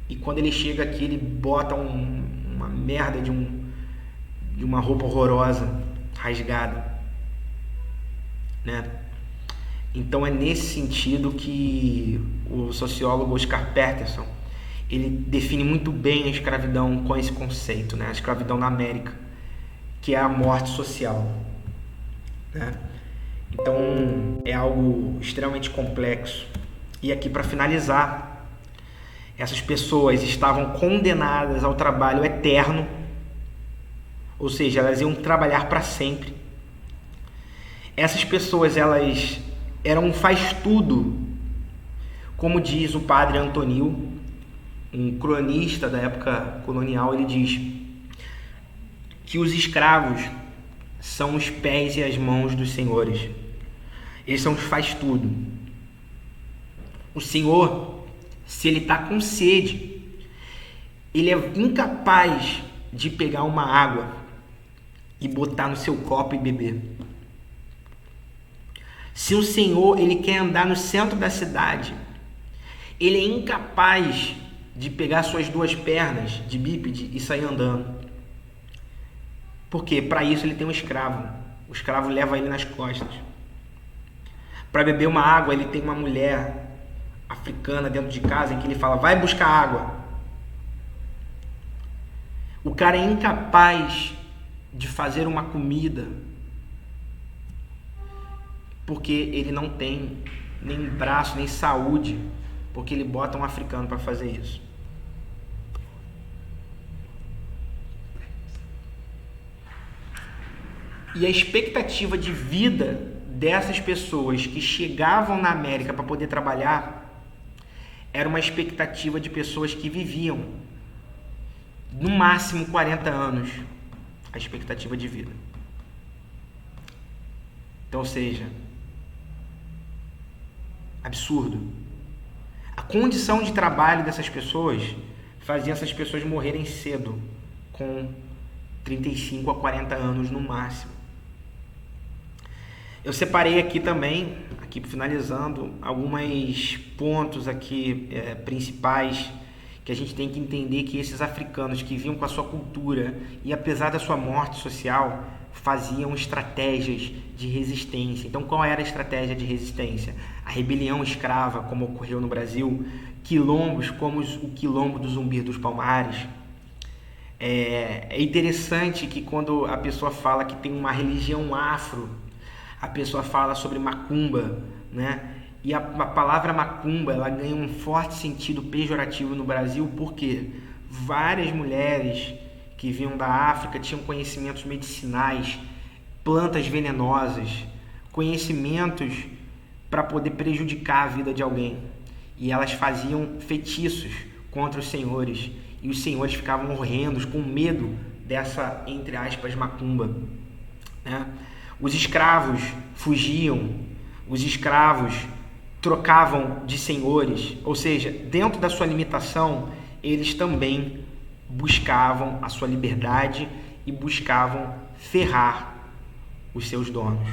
e quando ele chega aqui ele bota uma merda de uma roupa horrorosa, rasgada, né? Então é nesse sentido que o sociólogo Oscar Peterson ele define muito bem a escravidão com esse conceito, né? A escravidão na América, que é a morte social, né? Então é algo extremamente complexo. E aqui para finalizar, essas pessoas estavam condenadas ao trabalho eterno, ou seja, elas iam trabalhar para sempre. Essas pessoas elas eram um faz-tudo, como diz o padre Antonil, um cronista da época colonial. Ele diz que os escravos são os pés e as mãos dos senhores. Eles são os faz-tudo. O senhor, se ele está com sede, ele é incapaz de pegar uma água e botar no seu copo e beber. Se o senhor ele quer andar no centro da cidade, ele é incapaz de pegar suas duas pernas de bípede e sair andando. Por quê? Para isso ele tem um escravo. O escravo leva ele nas costas. Para beber uma água, ele tem uma mulher africana dentro de casa em que ele fala: vai buscar água. O cara é incapaz de fazer uma comida porque ele não tem nem braço, nem saúde, porque ele bota um africano para fazer isso. E a expectativa de vida dessas pessoas que chegavam na América para poder trabalhar era uma expectativa de pessoas que viviam no máximo 40 anos, a expectativa de vida. Então, ou seja, absurdo. A condição de trabalho dessas pessoas fazia essas pessoas morrerem cedo, com 35 a 40 anos no máximo. Eu separei aqui também, aqui finalizando, alguns pontos aqui principais que a gente tem que entender, que esses africanos que vinham com a sua cultura e apesar da sua morte social, faziam estratégias de resistência. Então, qual era a estratégia de resistência? A rebelião escrava, como ocorreu no Brasil, quilombos como o quilombo do Zumbi dos Palmares. É interessante que quando a pessoa fala que tem uma religião afro, a pessoa fala sobre macumba, né? E a palavra macumba, ela ganha um forte sentido pejorativo no Brasil, porque várias mulheres que vinham da África tinham conhecimentos medicinais, plantas venenosas, conhecimentos para poder prejudicar a vida de alguém. E elas faziam feitiços contra os senhores. E os senhores ficavam horrendos, com medo dessa, entre aspas, macumba, né? Os escravos fugiam, os escravos trocavam de senhores, ou seja, dentro da sua limitação, eles também buscavam a sua liberdade e buscavam ferrar os seus donos.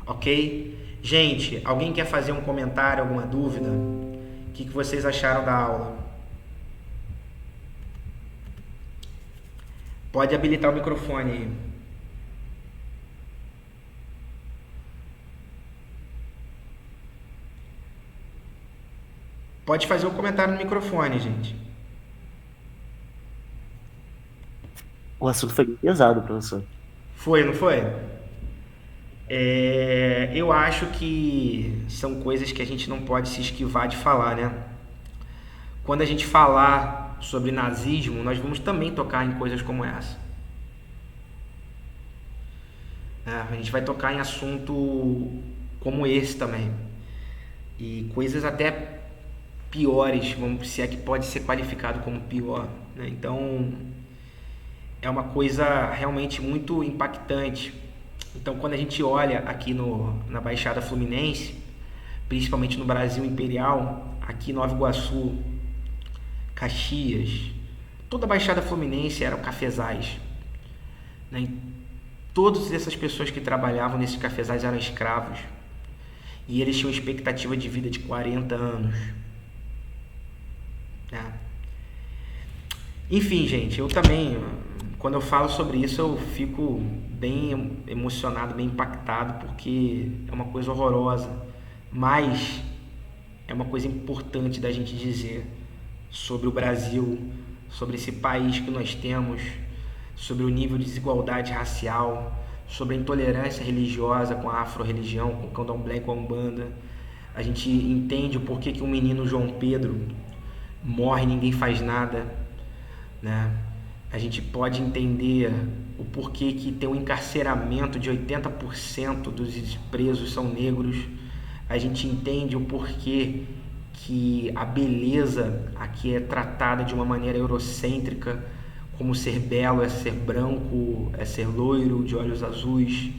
Ok? Gente, alguém quer fazer um comentário, alguma dúvida? O que vocês acharam da aula? Pode habilitar o microfone aí. Pode fazer um comentário no microfone, gente. O assunto foi bem pesado, professor. Foi, não foi? Eu acho que são coisas que a gente não pode se esquivar de falar, né? Quando a gente falar sobre nazismo, nós vamos também tocar em coisas como essa. A gente vai tocar em assunto como esse também. E coisas até piores, se é que pode ser qualificado como pior, né? Então, é uma coisa realmente muito impactante. Então, quando a gente olha aqui na Baixada Fluminense, principalmente no Brasil Imperial, aqui em Nova Iguaçu, Caxias, toda a Baixada Fluminense eram cafezais, né? Todas essas pessoas que trabalhavam nesses cafezais eram escravos. E eles tinham expectativa de vida de 40 anos. Né? Enfim, gente, eu também, quando eu falo sobre isso, eu fico bem emocionado, bem impactado, porque é uma coisa horrorosa. Mas é uma coisa importante da gente dizer sobre o Brasil, sobre esse país que nós temos, sobre o nível de desigualdade racial, sobre a intolerância religiosa com a afro-religião, com o candomblé e com a umbanda. A gente entende o porquê que o menino João Pedro morre e ninguém faz nada, né? A gente pode entender o porquê que tem um encarceramento de 80% dos presos são negros. A gente entende o porquê que a beleza aqui é tratada de uma maneira eurocêntrica, como ser belo é ser branco, é ser loiro, de olhos azuis.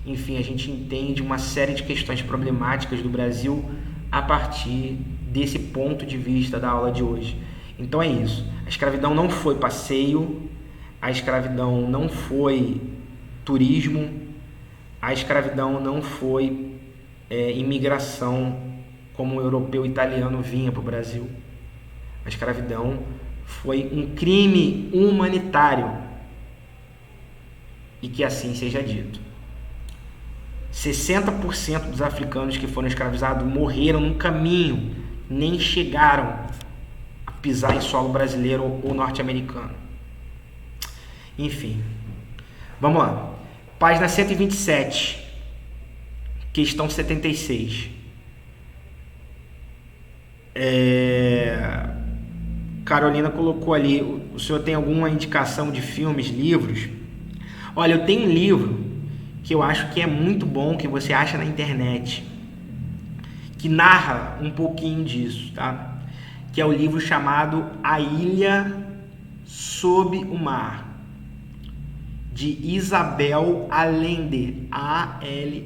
Enfim, a gente entende uma série de questões problemáticas do Brasil a partir desse ponto de vista da aula de hoje. Então é isso. A escravidão não foi passeio, a escravidão não foi turismo, a escravidão não foi imigração como o europeu italiano vinha para o Brasil. A escravidão foi um crime humanitário, e que assim seja dito. 60% dos africanos que foram escravizados morreram no caminho, nem chegaram a pisar em solo brasileiro ou norte-americano. Enfim, vamos lá. Página 127, questão 76. Carolina colocou ali, o senhor tem alguma indicação de filmes, livros? Olha, eu tenho um livro que eu acho que é muito bom, que você acha na internet, que narra um pouquinho disso, tá? Que é o livro chamado A Ilha Sob o Mar, de Isabel Allende, Allende.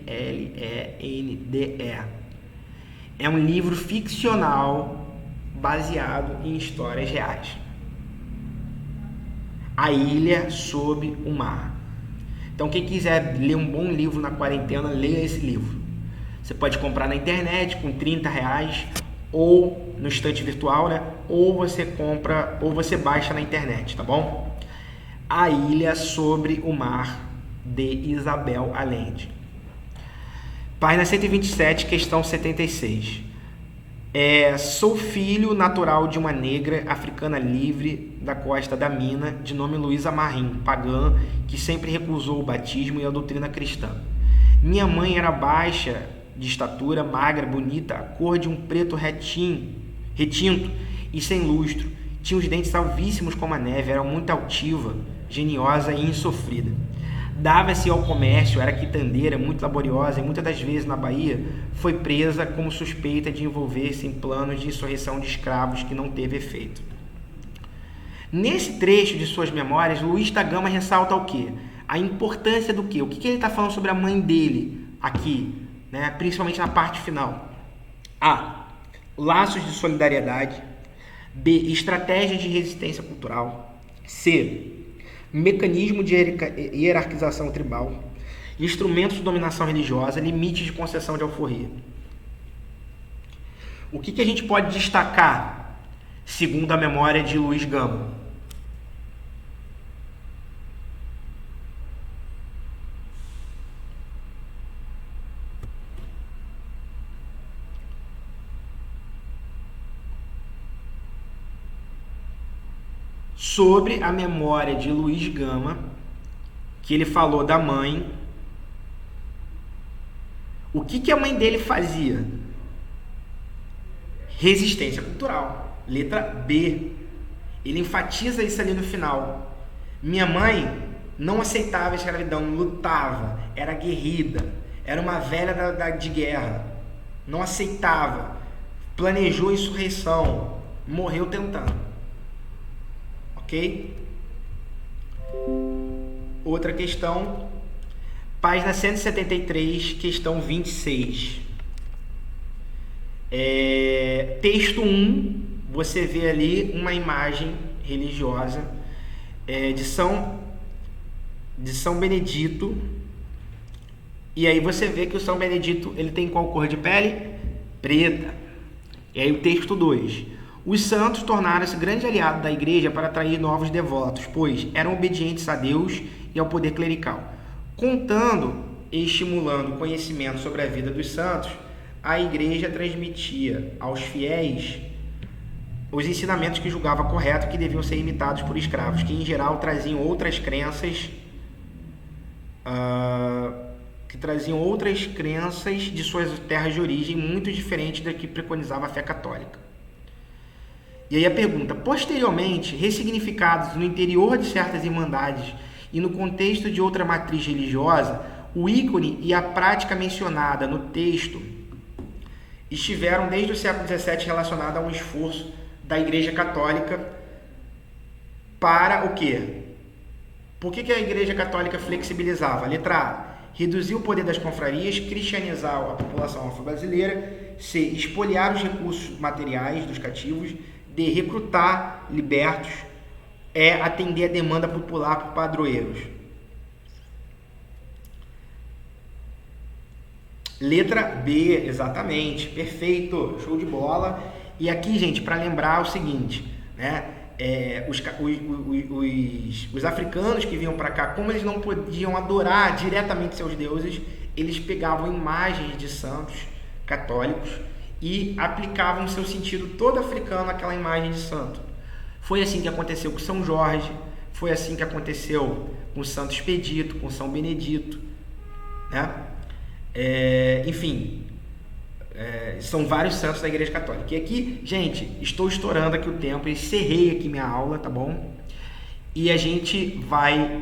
É um livro ficcional baseado em histórias reais. A Ilha Sob o Mar. Então, quem quiser ler um bom livro na quarentena, leia esse livro. Você pode comprar na internet com R$30, ou no estante virtual, né? Ou você compra, ou você baixa na internet, tá bom? A Ilha Sobre o Mar, de Isabel Allende. Página 127, questão 76. Sou filho natural de uma negra africana livre da costa da Mina, de nome Luísa Marim, pagã, que sempre recusou o batismo e a doutrina cristã. Minha mãe era baixa de estatura, magra, bonita, a cor de um preto retinto e sem lustro. Tinha os dentes alvíssimos como a neve, era muito altiva, geniosa e insofrida. Dava-se ao comércio, era quitandeira, muito laboriosa e muitas das vezes na Bahia foi presa como suspeita de envolver-se em planos de insurreição de escravos que não teve efeito. Nesse trecho de suas memórias, Luiz da Gama ressalta o quê? A importância do quê? O que ele está falando sobre a mãe dele aqui, né? Principalmente na parte final. A. Laços de solidariedade. B. Estratégias de resistência cultural. C. Mecanismo de hierarquização tribal, instrumentos de dominação religiosa, limites de concessão de alforria. O que a gente pode destacar, segundo a memória de Luiz Gama? Sobre a memória de Luiz Gama, que ele falou da mãe. O que a mãe dele fazia? Resistência cultural. Letra B. Ele enfatiza isso ali no final. Minha mãe não aceitava a escravidão, lutava, era aguerrida, era uma velha de guerra, não aceitava, planejou a insurreição, morreu tentando. Ok? Outra questão, página 173, questão 26. Texto 1, você vê ali uma imagem religiosa de São de São Benedito. E aí você vê que o São Benedito, ele tem qual cor de pele? Preta. E aí o texto 2. Os santos tornaram-se grande aliado da igreja para atrair novos devotos, pois eram obedientes a Deus e ao poder clerical. Contando e estimulando o conhecimento sobre a vida dos santos, a igreja transmitia aos fiéis os ensinamentos que julgava correto que deviam ser imitados por escravos, que em geral traziam outras crenças, de suas terras de origem muito diferentes da que preconizava a fé católica. E aí a pergunta: posteriormente, ressignificados no interior de certas irmandades e no contexto de outra matriz religiosa, o ícone e a prática mencionada no texto estiveram desde o século XVII relacionados a um esforço da Igreja Católica para o quê? Por que a Igreja Católica flexibilizava? Letra A: reduzir o poder das confrarias, cristianizar a população afro-brasileira. C: expoliar os recursos materiais dos cativos. D: recrutar libertos. E: atender a demanda popular por padroeiros. Letra B, exatamente, perfeito, show de bola. E aqui, gente, para lembrar o seguinte, né? Os africanos que vinham para cá, como eles não podiam adorar diretamente seus deuses, eles pegavam imagens de santos católicos e aplicavam seu sentido todo africano àquela imagem de santo. Foi assim que aconteceu com São Jorge, foi assim que aconteceu com Santo Expedito, com São Benedito, né? Enfim, são vários santos da Igreja Católica. E aqui, gente, estou estourando aqui o tempo, encerrei aqui minha aula, tá bom? E a gente vai,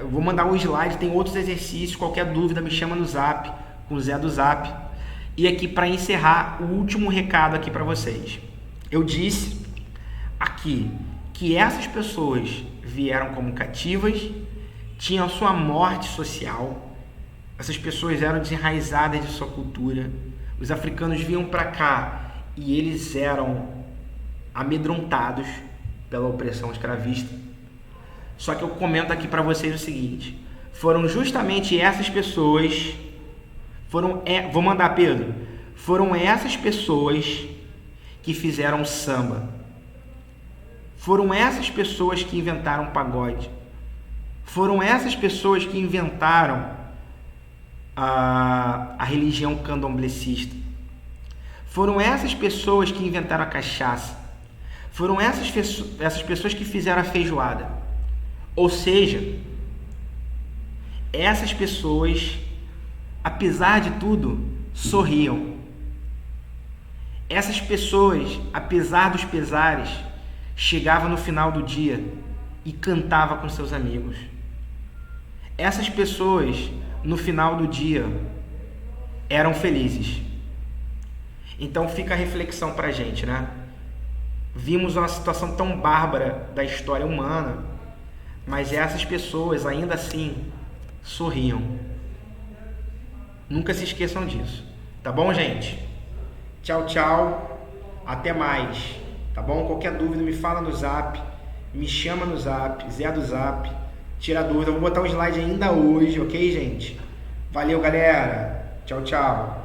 eu vou mandar um slide, tem outros exercícios, qualquer dúvida me chama no Zap, com o Zé do Zap. E aqui para encerrar, o último recado aqui para vocês. Eu disse aqui que essas pessoas vieram como cativas, tinham sua morte social. Essas pessoas eram desenraizadas de sua cultura. Os africanos vinham para cá e eles eram amedrontados pela opressão escravista. Só que eu comento aqui para vocês o seguinte: foram justamente essas pessoas, vou mandar, Pedro, foram essas pessoas que fizeram samba. Foram essas pessoas que inventaram pagode. Foram essas pessoas que inventaram a religião candomblessista. Foram essas pessoas que inventaram a cachaça. Foram essas pessoas que fizeram a feijoada. Ou seja, essas pessoas, apesar de tudo, sorriam. Essas pessoas, apesar dos pesares, chegavam no final do dia e cantavam com seus amigos. Essas pessoas, no final do dia, eram felizes. Então fica a reflexão pra gente, né? Vimos uma situação tão bárbara da história humana, mas essas pessoas ainda assim sorriam. Nunca se esqueçam disso. Tá bom, gente? Tchau, tchau. Até mais. Tá bom? Qualquer dúvida me fala no Zap, me chama no Zap, Zé do Zap. Tira dúvida, eu vou botar o slide ainda hoje, ok, gente? Valeu, galera. Tchau, tchau.